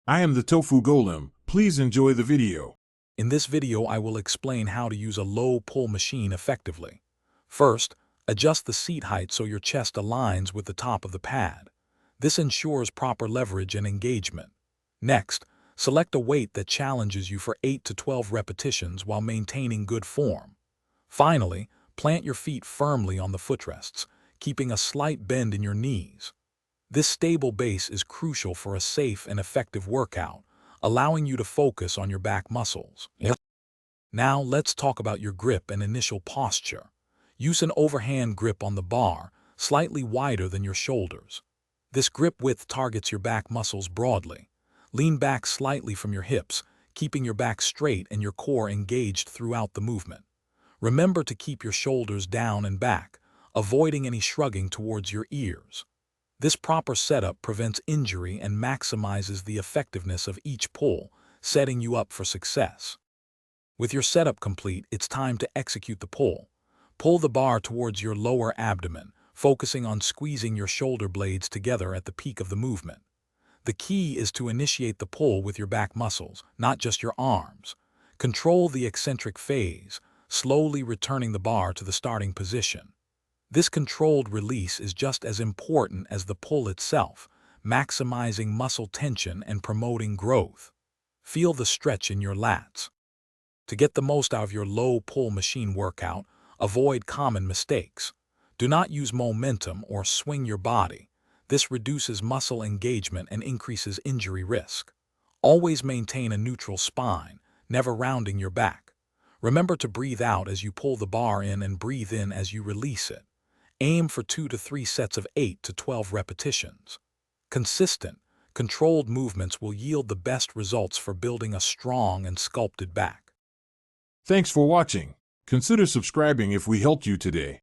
I am the Tofu Golem. Please enjoy the video. In this video, I will explain how to use a low pull machine effectively. First, adjust the seat height so your chest aligns with the top of the pad. This ensures proper leverage and engagement. Next, select a weight that challenges you for 8 to 12 repetitions while maintaining good form. Finally, plant your feet firmly on the footrests, keeping a slight bend in your knees. This stable base is crucial for a safe and effective workout, allowing you to focus on your back muscles. Now let's talk about your grip and initial posture. Use an overhand grip on the bar, slightly wider than your shoulders. This grip width targets your back muscles broadly. Lean back slightly from your hips, keeping your back straight and your core engaged throughout the movement. Remember to keep your shoulders down and back, avoiding any shrugging towards your ears. This proper setup prevents injury and maximizes the effectiveness of each pull, setting you up for success. With your setup complete, it's time to execute the pull. Pull the bar towards your lower abdomen, focusing on squeezing your shoulder blades together at the peak of the movement. The key is to initiate the pull with your back muscles, not just your arms. Control the eccentric phase, slowly returning the bar to the starting position. This controlled release is just as important as the pull itself, maximizing muscle tension and promoting growth. Feel the stretch in your lats. To get the most out of your low pull machine workout, avoid common mistakes. Do not use momentum or swing your body. This reduces muscle engagement and increases injury risk. Always maintain a neutral spine, never rounding your back. Remember to breathe out as you pull the bar in and breathe in as you release it. Aim for 2 to 3 sets of 8 to 12 repetitions. Consistent, controlled movements will yield the best results for building a strong and sculpted back. Thanks for watching. Consider subscribing if we helped you today.